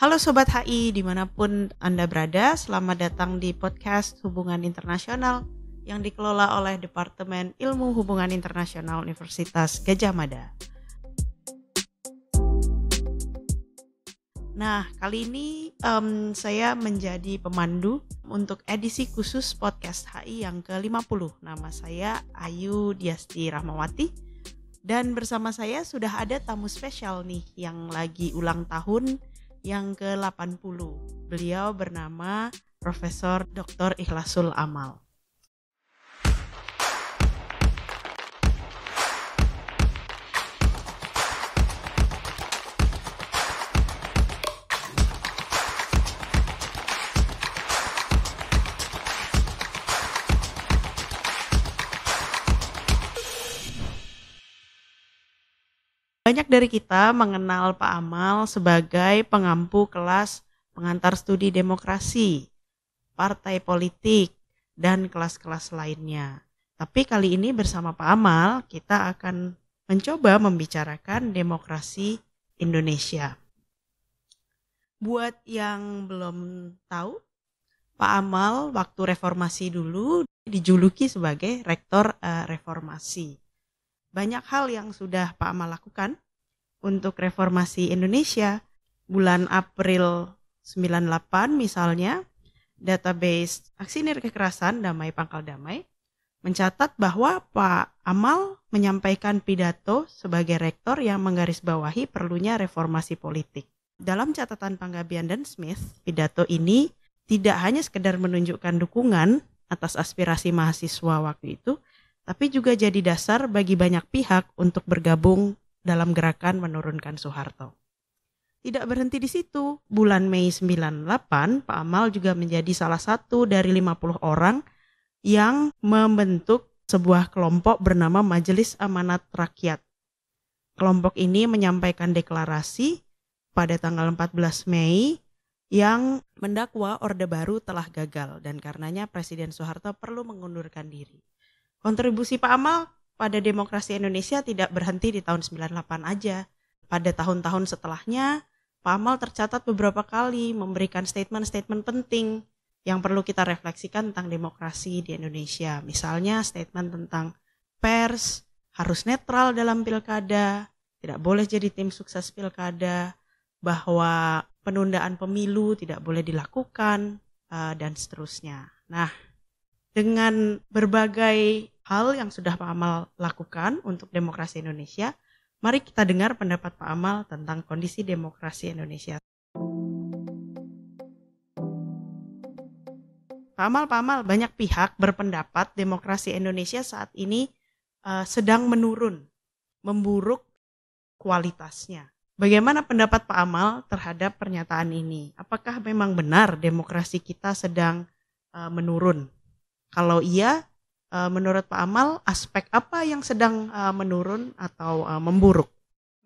Halo Sobat HI, dimanapun Anda berada, selamat datang di podcast Hubungan Internasional yang dikelola oleh Departemen Ilmu Hubungan Internasional Universitas Gadjah Mada. Nah, kali ini saya menjadi pemandu untuk edisi khusus podcast HI yang ke-50. Nama saya Ayu Diasti Rahmawati. Dan bersama saya sudah ada tamu spesial nih yang lagi ulang tahun yang ke-80. Beliau bernama Profesor Dr. Ikhlasul Amal. Banyak dari kita mengenal Pak Amal sebagai pengampu kelas pengantar studi demokrasi, partai politik, dan kelas-kelas lainnya. Tapi kali ini bersama Pak Amal, kita akan mencoba membicarakan demokrasi Indonesia. Buat yang belum tahu, Pak Amal waktu reformasi dulu dijuluki sebagai Rektor Reformasi. Banyak hal yang sudah Pak Amal lakukan untuk reformasi Indonesia. Bulan April 98 misalnya, database Aksi Nir Kekerasan Damai Pangkal Damai mencatat bahwa Pak Amal menyampaikan pidato sebagai rektor yang menggarisbawahi perlunya reformasi politik. Dalam catatan Panggabean dan Smith, pidato ini tidak hanya sekedar menunjukkan dukungan atas aspirasi mahasiswa waktu itu, tapi juga jadi dasar bagi banyak pihak untuk bergabung dalam gerakan menurunkan Soeharto. Tidak berhenti di situ, bulan Mei 98, Pak Amal juga menjadi salah satu dari 50 orang yang membentuk sebuah kelompok bernama Majelis Amanat Rakyat. Kelompok ini menyampaikan deklarasi pada tanggal 14 Mei yang mendakwa Orde Baru telah gagal dan karenanya Presiden Soeharto perlu mengundurkan diri. Kontribusi Pak Amal pada demokrasi Indonesia tidak berhenti di tahun 98 aja. Pada tahun-tahun setelahnya, Pak Amal tercatat beberapa kali memberikan statement-statement penting yang perlu kita refleksikan tentang demokrasi di Indonesia. Misalnya statement tentang pers harus netral dalam pilkada, tidak boleh jadi tim sukses pilkada, bahwa penundaan pemilu tidak boleh dilakukan, dan seterusnya. Nah, dengan berbagai hal yang sudah Pak Amal lakukan untuk demokrasi Indonesia, mari kita dengar pendapat Pak Amal tentang kondisi demokrasi Indonesia. Pak Amal, banyak pihak berpendapat demokrasi Indonesia saat ini sedang menurun, memburuk kualitasnya. Bagaimana pendapat Pak Amal terhadap pernyataan ini? Apakah memang benar demokrasi kita sedang menurun? Kalau iya, menurut Pak Amal, aspek apa yang sedang menurun atau memburuk?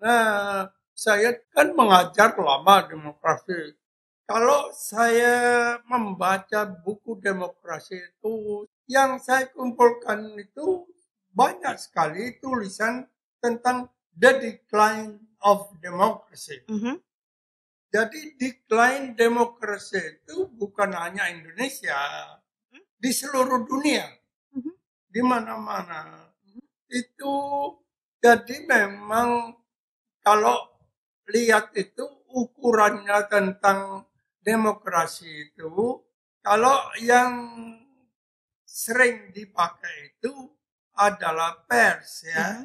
Nah, saya kan mengajar lama demokrasi. Kalau saya membaca buku demokrasi itu, yang saya kumpulkan itu banyak sekali tulisan tentang the decline of democracy. Jadi decline demokrasi itu bukan hanya Indonesia, di seluruh dunia, di mana-mana. Itu jadi memang kalau lihat itu ukurannya tentang demokrasi itu, kalau yang sering dipakai itu adalah pers ya.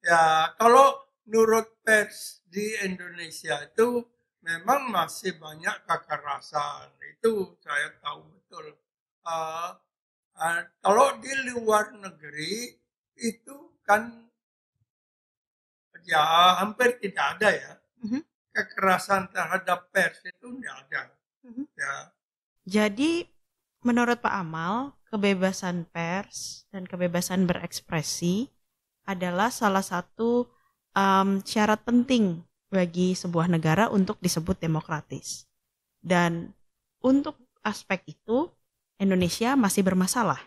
Ya, kalau menurut pers di Indonesia itu memang masih banyak kekerasan. Itu saya tahu betul. Kalau di luar negeri itu kan ya hampir tidak ada ya. Kekerasan terhadap pers itu tidak ada. Ya. Jadi menurut Pak Amal, kebebasan pers dan kebebasan berekspresi adalah salah satu syarat penting bagi sebuah negara untuk disebut demokratis. Dan untuk aspek itu, Indonesia masih bermasalah.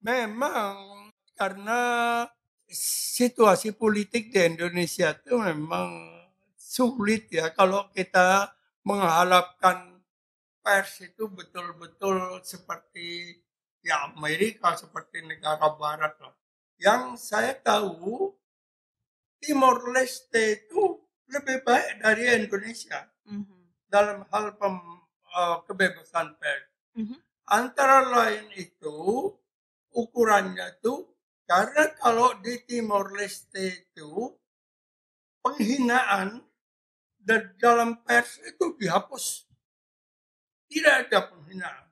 Memang karena situasi politik di Indonesia itu memang sulit ya. Kalau kita mengharapkan pers itu betul-betul seperti ya Amerika, seperti negara barat lah. Yang saya tahu Timor Leste itu lebih baik dari Indonesia dalam hal kebebasan pers. Antara lain itu ukurannya itu karena kalau di Timor Leste itu penghinaan dalam pers itu dihapus. Tidak ada penghinaan.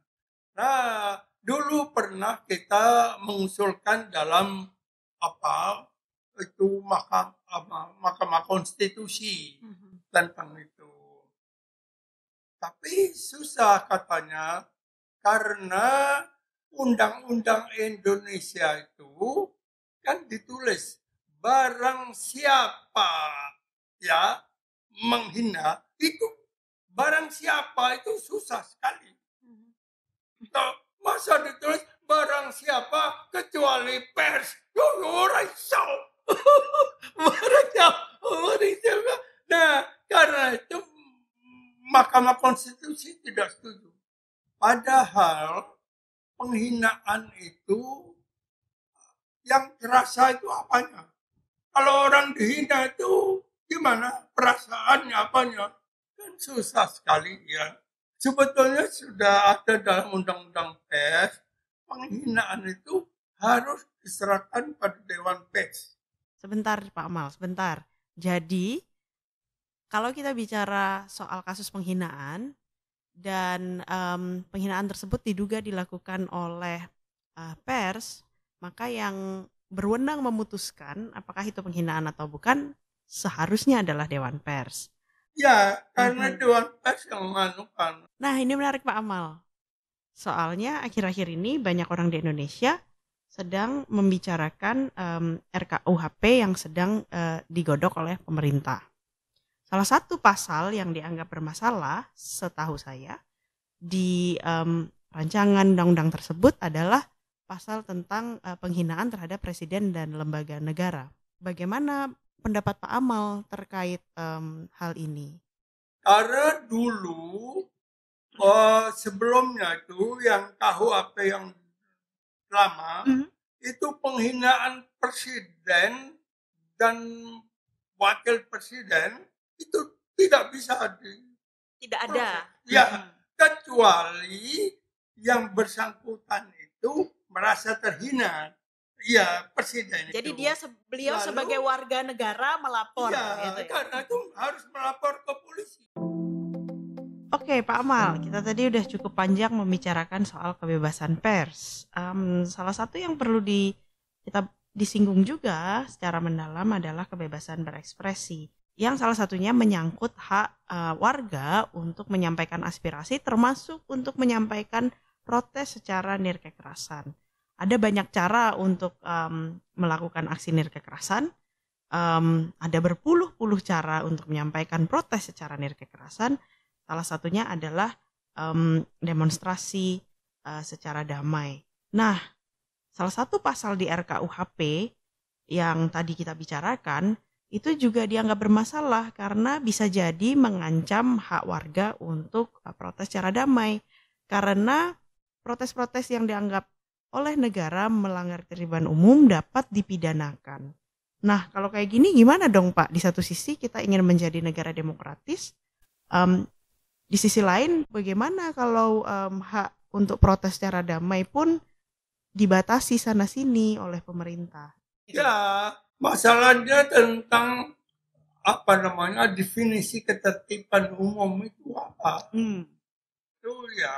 Nah, dulu pernah kita mengusulkan dalam itu Mahkamah Konstitusi tentang itu. Tapi susah katanya karena Undang-Undang Indonesia itu kan ditulis barang siapa ya menghina itu barang siapa itu susah sekali. Masa ditulis barang siapa kecuali pers. Orang risau. Nah, karena itu Mahkamah Konstitusi tidak setuju. Padahal penghinaan itu yang terasa itu apanya? Kalau orang dihina itu gimana perasaannya apanya? Kan susah sekali ya. Sebetulnya sudah ada dalam Undang-Undang Pers, penghinaan itu harus diserahkan pada Dewan Pers. Sebentar Pak Amal, sebentar. Jadi kalau kita bicara soal kasus penghinaan dan penghinaan tersebut diduga dilakukan oleh pers, maka yang berwenang memutuskan apakah itu penghinaan atau bukan seharusnya adalah Dewan Pers. Ya, karena Dewan Pers yang menganukan. Nah, ini menarik Pak Amal. Soalnya akhir-akhir ini banyak orang di Indonesia sedang membicarakan RKUHP yang sedang digodok oleh pemerintah. Salah satu pasal yang dianggap bermasalah setahu saya di rancangan undang-undang tersebut adalah pasal tentang penghinaan terhadap presiden dan lembaga negara. Bagaimana pendapat Pak Amal terkait hal ini? Karena dulu sebelumnya itu yang KUHP yang lama itu penghinaan presiden dan wakil presiden itu tidak bisa tidak ada. Ya, kecuali yang bersangkutan itu merasa terhina. Iya, presiden. Jadi beliau sebagai warga negara melapor. Iya, gitu ya? Karena itu harus melapor ke polisi. Oke, Pak Amal, kita tadi udah cukup panjang membicarakan soal kebebasan pers. Salah satu yang perlu kita disinggung juga secara mendalam adalah kebebasan berekspresi, yang salah satunya menyangkut hak warga untuk menyampaikan aspirasi, termasuk untuk menyampaikan protes secara nirkekerasan. Ada banyak cara untuk melakukan aksi nirkekerasan. Ada berpuluh-puluh cara untuk menyampaikan protes secara nirkekerasan. Salah satunya adalah demonstrasi secara damai. Nah, salah satu pasal di RKUHP yang tadi kita bicarakan itu juga dianggap bermasalah karena bisa jadi mengancam hak warga untuk protes secara damai. Karena protes-protes yang dianggap oleh negara melanggar ketertiban umum dapat dipidanakan. Nah, kalau kayak gini gimana dong Pak? Di satu sisi kita ingin menjadi negara demokratis, di sisi lain bagaimana kalau hak untuk protes secara damai pun dibatasi sana-sini oleh pemerintah? Ya, masalahnya tentang definisi ketertiban umum itu apa? Itu ya,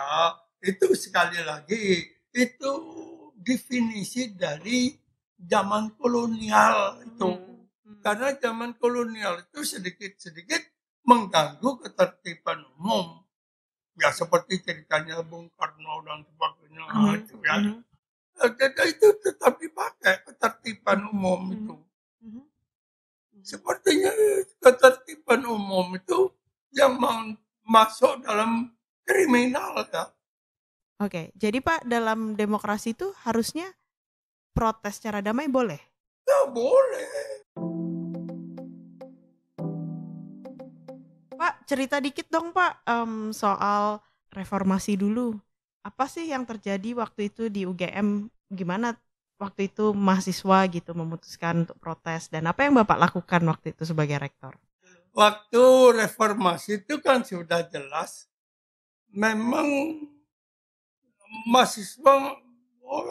itu sekali lagi itu definisi dari zaman kolonial itu. Karena zaman kolonial itu sedikit-sedikit mengganggu ketertiban umum. Ya seperti ceritanya Bung Karno dan sebagainya itu ya. Itu tetap dipakai ketertiban umum itu. Sepertinya ketertiban umum itu yang masuk dalam kriminal ya. Oke, jadi Pak dalam demokrasi itu harusnya protes secara damai boleh? Ya boleh. Pak, cerita dikit dong Pak soal reformasi dulu. Apa sih yang terjadi waktu itu di UGM? Gimana waktu itu mahasiswa gitu memutuskan untuk protes dan apa yang Bapak lakukan waktu itu sebagai rektor? Waktu reformasi itu kan sudah jelas, memang mahasiswa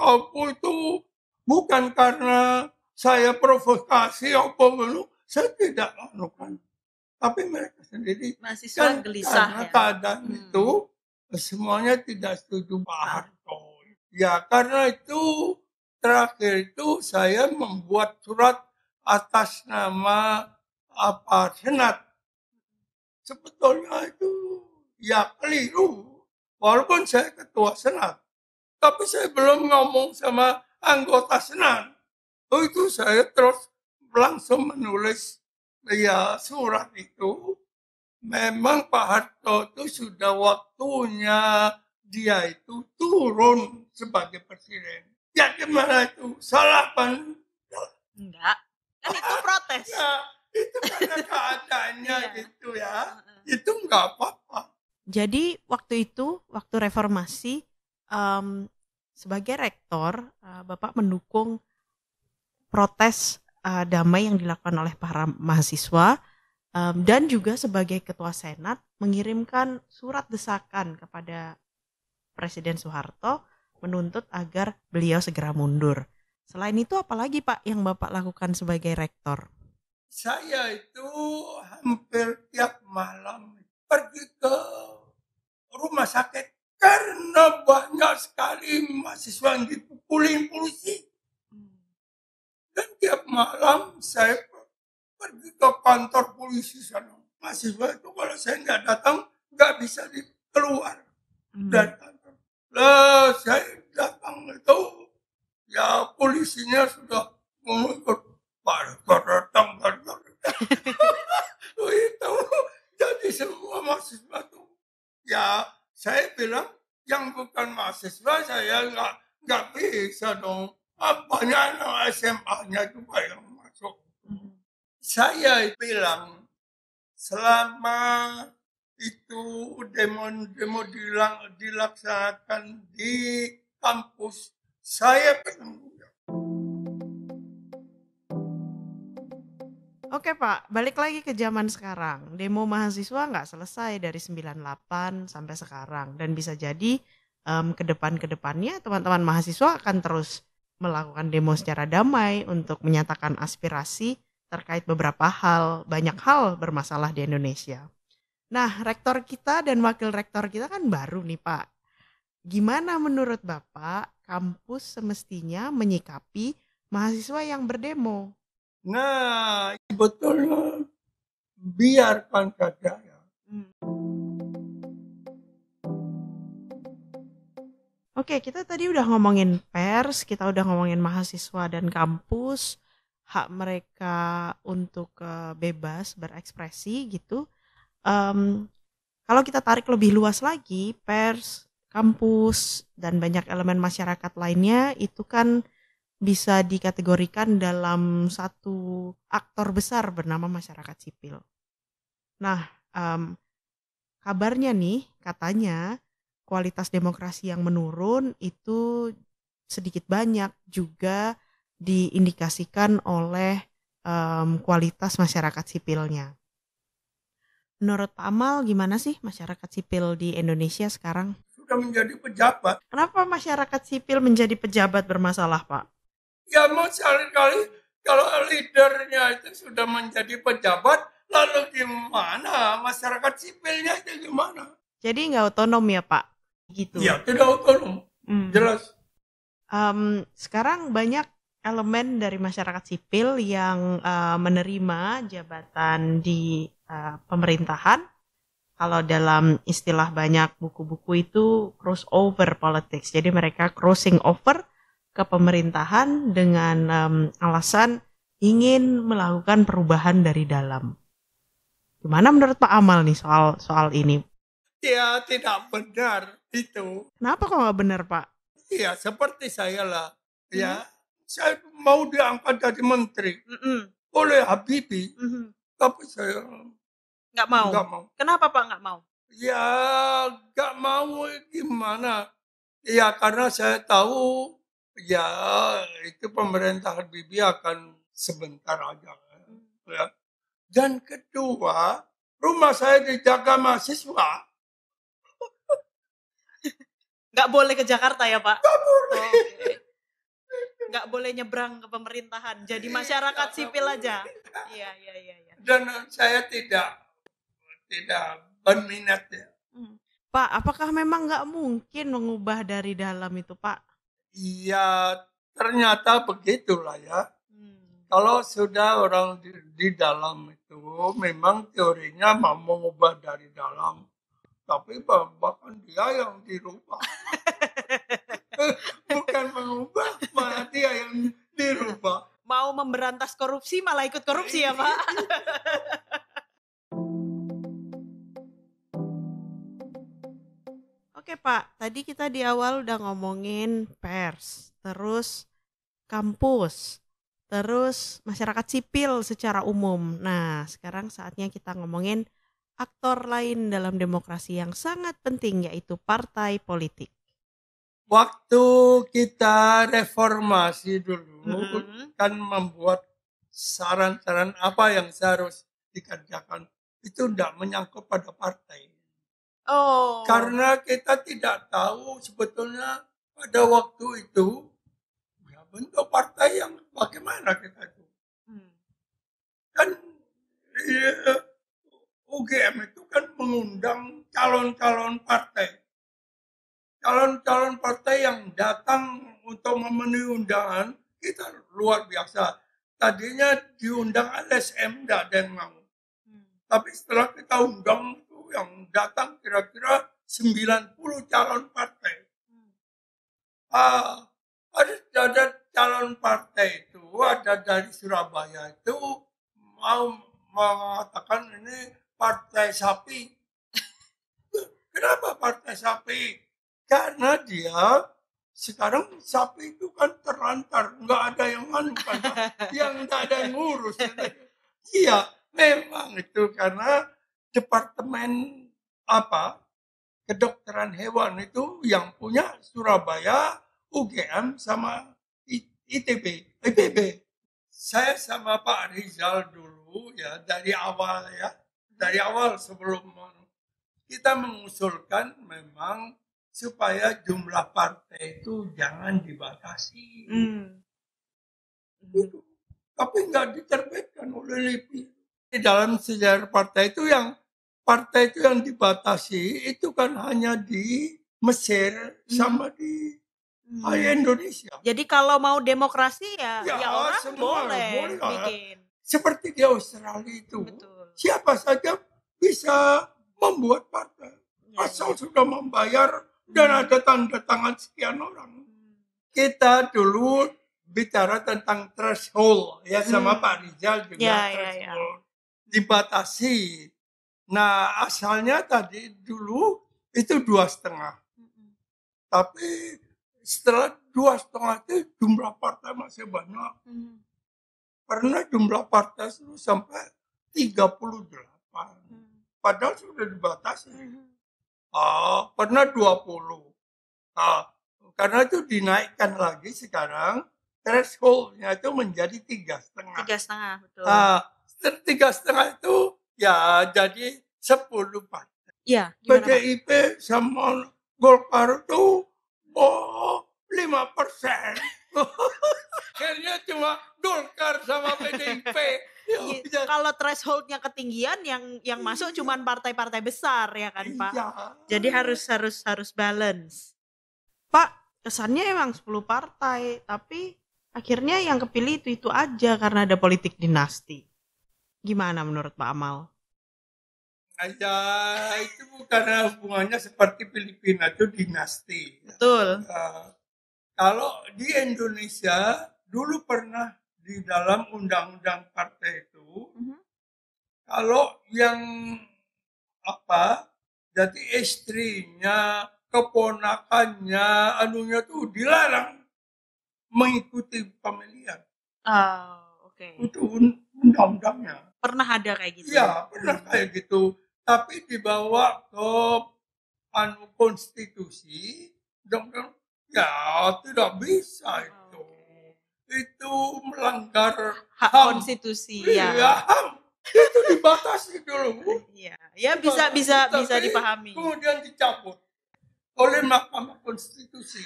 aku itu bukan karena saya provokasi apa belum, saya tidak lakukan. Tapi mereka sendiri Mahasiswa kan gelisah karena ya. keadaan itu semuanya tidak setuju Pak Harto. Ya karena itu terakhir itu saya membuat surat atas nama Senat. Sebetulnya itu ya keliru. Walaupun saya ketua Senat. Tapi saya belum ngomong sama anggota Senat. Oh itu saya terus langsung menulis ya surat itu. Memang Pak Harto itu sudah waktunya dia itu turun sebagai presiden. Ya gimana itu? Salah kan? Enggak. Kan itu protes. Ya, itu karena keadaannya gitu ya. Itu nggak apa-apa. Jadi waktu itu, waktu reformasi, sebagai rektor, Bapak mendukung protes damai yang dilakukan oleh para mahasiswa, dan juga sebagai ketua Senat mengirimkan surat desakan kepada Presiden Soeharto menuntut agar beliau segera mundur. Selain itu apalagi Pak yang Bapak lakukan sebagai rektor? Saya itu hampir tiap malam pergi ke rumah sakit karena banyak sekali mahasiswa yang dipukulin polisi. Dan tiap malam saya pergi ke kantor polisi sana. Mahasiswa itu kalau saya nggak datang nggak bisa keluar dari kantor. Lah saya datang itu ya polisinya sudah mengikut datang. Itu jadi semua mahasiswa itu ya saya bilang yang bukan mahasiswa saya nggak bisa dong. Banyak SMA-nya juga yang masuk. Saya bilang selama itu demo dilaksanakan di kampus, saya bertanggung jawab. Oke Pak, balik lagi ke zaman sekarang. Demo mahasiswa nggak selesai dari 98 sampai sekarang. Dan bisa jadi ke depannya teman-teman mahasiswa akan terus melakukan demo secara damai untuk menyatakan aspirasi terkait beberapa hal, banyak hal bermasalah di Indonesia. Nah, rektor kita dan wakil rektor kita kan baru nih Pak. Gimana menurut Bapak kampus semestinya menyikapi mahasiswa yang berdemo? Nah, sebetulnya biarkan saja ya. Oke, kita tadi udah ngomongin pers, kita udah ngomongin mahasiswa dan kampus, hak mereka untuk bebas berekspresi gitu. Kalau kita tarik lebih luas lagi, pers, kampus, dan banyak elemen masyarakat lainnya itu kan bisa dikategorikan dalam satu aktor besar bernama masyarakat sipil. Nah, kabarnya nih, katanya kualitas demokrasi yang menurun itu sedikit banyak juga diindikasikan oleh kualitas masyarakat sipilnya. Menurut Pak Amal, gimana sih masyarakat sipil di Indonesia sekarang? Sudah menjadi pejabat. Kenapa masyarakat sipil menjadi pejabat bermasalah, Pak? Ya mau sekali-kali kalau leadernya itu sudah menjadi pejabat, lalu gimana masyarakat sipilnya itu gimana? Jadi nggak otonom ya Pak? Gitu. Ya tidak otonom, jelas. Sekarang banyak elemen dari masyarakat sipil yang menerima jabatan di pemerintahan. Kalau dalam istilah banyak buku-buku itu crossover politics. Jadi mereka crossing over ke pemerintahan dengan alasan ingin melakukan perubahan dari dalam. Gimana menurut Pak Amal nih soal ini? Ya tidak benar itu. Kenapa kok nggak benar Pak? Ya seperti saya lah. Ya saya mau diangkat jadi menteri oleh Habibie, tapi saya Nggak mau? Nggak mau. Kenapa Pak nggak mau? Ya, nggak mau gimana? Ya, karena saya tahu ya itu pemerintah Habibie akan sebentar aja. Ya. Dan kedua, rumah saya dijaga mahasiswa. Nggak boleh ke Jakarta ya Pak? Nggak boleh. Okay. Nggak boleh nyebrang ke pemerintahan. Jadi masyarakat sipil aja. Iya. Dan saya tidak berminat ya. Pak, apakah memang nggak mungkin mengubah dari dalam itu Pak? Iya, ternyata begitulah ya. Kalau sudah orang di dalam itu memang teorinya mau mengubah dari dalam, tapi bahkan dia yang dirubah. Bukan mengubah, malah dia yang dirubah. Mau memberantas korupsi malah ikut korupsi ya Pak? Oke Pak, tadi kita di awal udah ngomongin pers, terus kampus, terus masyarakat sipil secara umum. Nah, sekarang saatnya kita ngomongin aktor lain dalam demokrasi yang sangat penting, yaitu partai politik. Waktu kita reformasi dulu, kan membuat saran-saran apa yang seharus dikerjakan. Itu tidak menyangkut pada partai. Oh. Karena kita tidak tahu sebetulnya pada waktu itu bentuk partai yang bagaimana kita itu. Kan UGM itu kan mengundang calon-calon partai. Calon-calon partai yang datang untuk memenuhi undangan, kita luar biasa. Tadinya diundang LSM, tidak ada yang mau. Tapi setelah kita undang itu yang datang kira-kira 90 calon partai. Ada calon partai itu, ada dari Surabaya itu mau mengatakan ini partai sapi. Kenapa partai sapi? Karena dia sekarang sapi itu kan terlantar, nggak ada yang yang nggak ada yang ngurus. Iya, memang itu karena departemen kedokteran hewan itu yang punya Surabaya, UGM sama ITB. Saya sama Pak Rizal dulu ya dari awal sebelum kita mengusulkan memang supaya jumlah partai itu jangan dibatasi. Tapi nggak diterbitkan oleh LIPI. Di dalam sejarah partai itu yang dibatasi itu kan hanya di Mesir sama di Indonesia. Jadi kalau mau demokrasi ya orang semua boleh bikin. Seperti di Australia itu. Betul. Siapa saja bisa membuat partai. Asal sudah membayar dan ada tanda tangan sekian orang. Kita dulu bicara tentang threshold ya sama Pak Rizal juga threshold. Dibatasi. Nah asalnya tadi dulu itu 2,5. Tapi setelah 2,5 itu jumlah partai masih banyak. Pernah jumlah partai itu sampai 38. Padahal sudah dibatasi. Pernah 20. Karena itu dinaikkan lagi sekarang thresholdnya itu menjadi 3,5. 3,5 betul. 3,5 itu ya jadi 10 partai. Iya. PDIP sama Golkar itu 5%. Akhirnya cuma Golkar sama PDIP. Kalau thresholdnya ketinggian yang masuk cuma partai-partai besar ya kan Pak. Iya. Jadi harus balance. Pak, kesannya emang 10 partai, tapi akhirnya yang kepilih itu aja karena ada politik dinasti. Gimana menurut Pak Amal? Ya, itu bukan hubungannya seperti Filipina itu dinasti. Betul. Kalau di Indonesia dulu pernah di dalam undang-undang partai itu, kalau yang jadi istrinya, keponakannya, anunya tuh dilarang mengikuti pemilihan. Oke. Itu undang-undangnya. pernah ada kayak gitu? Iya, pernah kayak gitu. Tapi dibawa ke konstitusi, ya tidak bisa itu. Itu melanggar hak HAM. konstitusi Iya, ya. HAM. Itu dibatasi dulu. Iya, ya bisa dipahami. Kemudian dicabut oleh Mahkamah Konstitusi.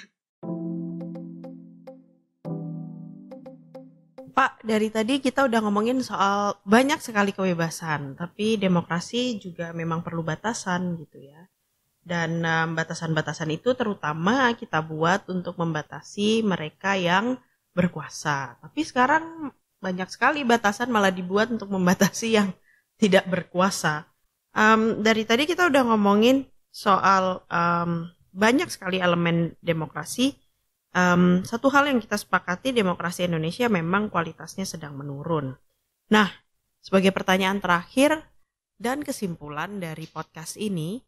Pak, dari tadi kita udah ngomongin soal banyak sekali kebebasan, tapi demokrasi juga memang perlu batasan gitu ya. Dan batasan-batasan itu terutama kita buat untuk membatasi mereka yang berkuasa. Tapi sekarang banyak sekali batasan malah dibuat untuk membatasi yang tidak berkuasa. Dari tadi kita udah ngomongin soal banyak sekali elemen demokrasi. Satu hal yang kita sepakati, demokrasi Indonesia memang kualitasnya sedang menurun. Nah, sebagai pertanyaan terakhir dan kesimpulan dari podcast ini,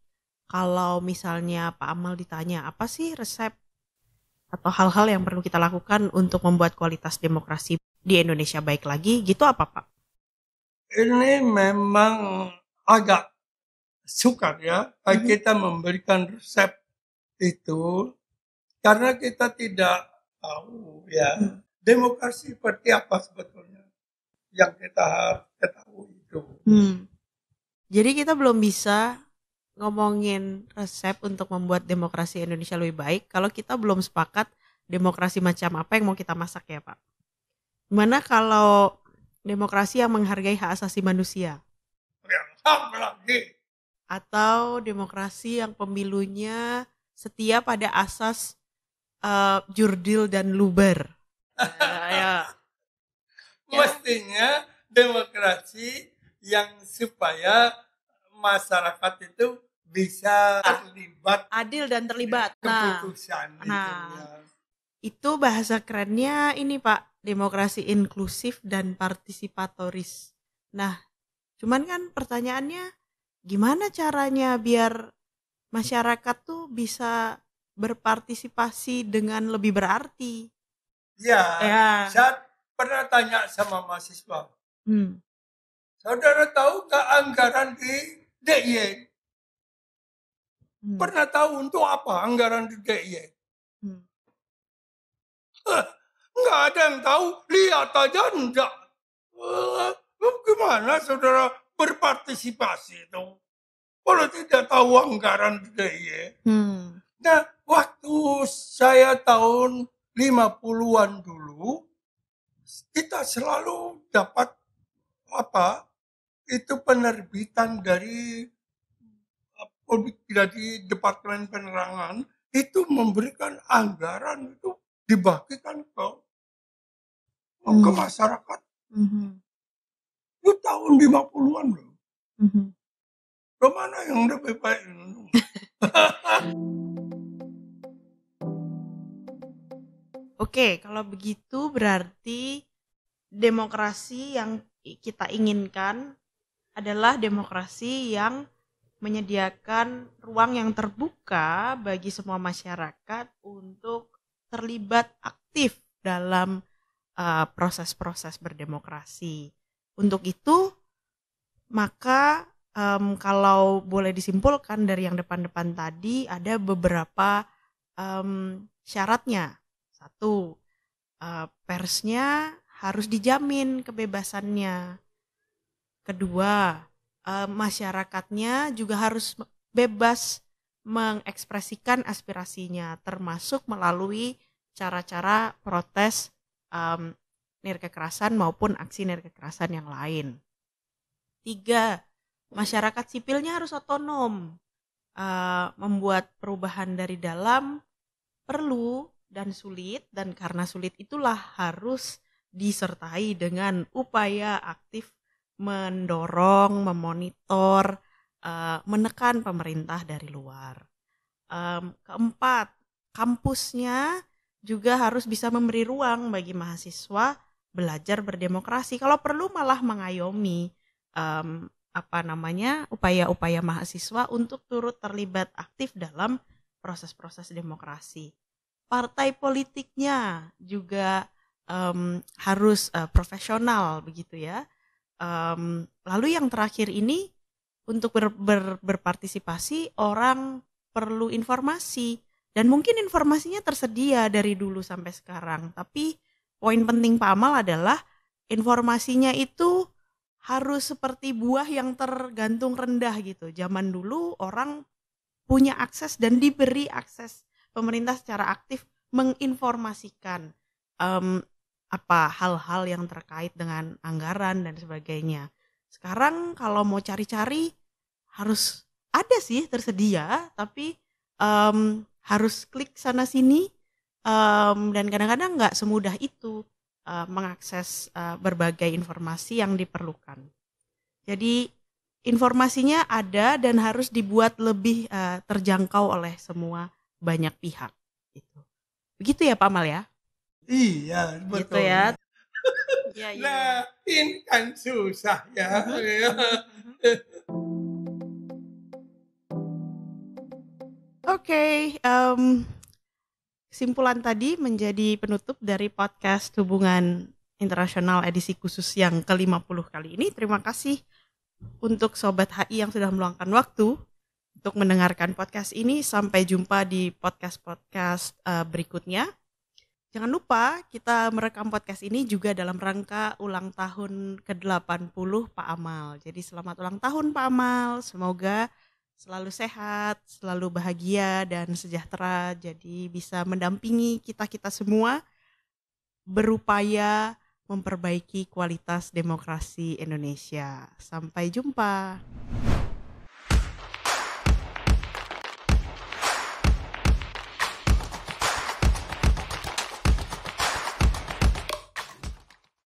kalau misalnya Pak Amal ditanya apa sih resep atau hal-hal yang perlu kita lakukan untuk membuat kualitas demokrasi di Indonesia baik lagi, gitu apa Pak? Ini memang agak sukar ya, kita memberikan resep itu. Karena kita tidak tahu ya demokrasi seperti apa sebetulnya yang kita ketahui itu. Jadi kita belum bisa ngomongin resep untuk membuat demokrasi Indonesia lebih baik kalau kita belum sepakat demokrasi macam apa yang mau kita masak ya Pak. Gimana kalau demokrasi yang menghargai hak asasi manusia? Yang sama lagi. Atau demokrasi yang pemilunya setia pada asas jurdil dan luber. Ya. Mestinya demokrasi yang supaya masyarakat itu bisa terlibat, adil dan terlibat. Keputusan itu bahasa kerennya ini Pak, demokrasi inklusif dan partisipatoris. Nah, cuman kan pertanyaannya gimana caranya biar masyarakat tuh bisa berpartisipasi dengan lebih berarti? Ya. Saya pernah tanya sama mahasiswa. Saudara tahu nggak anggaran di DIY? Pernah tahu untuk apa anggaran di DIY? Nggak ada yang tahu, lihat aja enggak. Gimana saudara berpartisipasi itu? Kalau tidak tahu anggaran di DIY. Nah, waktu saya tahun 50-an dulu, kita selalu dapat itu penerbitan dari Departemen Penerangan itu memberikan anggaran itu dibagikan ke masyarakat. Itu tahun 50-an loh. Kemana yang lebih baik? Oke, kalau begitu berarti demokrasi yang kita inginkan adalah demokrasi yang menyediakan ruang yang terbuka bagi semua masyarakat untuk terlibat aktif dalam proses-proses berdemokrasi. Untuk itu, maka kalau boleh disimpulkan dari yang depan-depan tadi, ada beberapa syaratnya. Satu, persnya harus dijamin kebebasannya. Kedua, masyarakatnya juga harus bebas mengekspresikan aspirasinya, termasuk melalui cara-cara protes nirkekerasan maupun aksi nirkekerasan yang lain. 3, masyarakat sipilnya harus otonom. Membuat perubahan dari dalam perlu dan sulit, dan karena sulit itulah harus disertai dengan upaya aktif mendorong, memonitor, menekan pemerintah dari luar. Keempat, kampusnya juga harus bisa memberi ruang bagi mahasiswa belajar berdemokrasi. Kalau perlu malah mengayomi upaya-upaya mahasiswa untuk turut terlibat aktif dalam proses-proses demokrasi. Partai politiknya juga harus profesional begitu ya. Lalu yang terakhir ini, untuk berpartisipasi orang perlu informasi, dan mungkin informasinya tersedia dari dulu sampai sekarang, tapi poin penting Pak Amal adalah informasinya itu harus seperti buah yang tergantung rendah gitu. Zaman dulu orang punya akses dan diberi akses pemerintah secara aktif menginformasikan hal-hal yang terkait dengan anggaran dan sebagainya. Sekarang kalau mau cari-cari harus ada sih tersedia, tapi harus klik sana sini, dan kadang-kadang nggak semudah itu mengakses berbagai informasi yang diperlukan. Jadi informasinya ada dan harus dibuat lebih terjangkau oleh semua banyak pihak. Gitu. Begitu ya Pak Amal ya? Iya, Gitu betul. ya. Nah, ini kan susah ya. Oke, kesimpulan tadi menjadi penutup dari podcast Hubungan Internasional edisi khusus yang ke-50 kali ini. Terima kasih untuk Sobat HI yang sudah meluangkan waktu untuk mendengarkan podcast ini. Sampai jumpa di podcast-podcast berikutnya. Jangan lupa kita merekam podcast ini juga dalam rangka ulang tahun ke-80 Pak Amal. Jadi selamat ulang tahun Pak Amal. Semoga selalu sehat, selalu bahagia dan sejahtera. Jadi bisa mendampingi kita-kita semua berupaya memperbaiki kualitas demokrasi Indonesia. Sampai jumpa.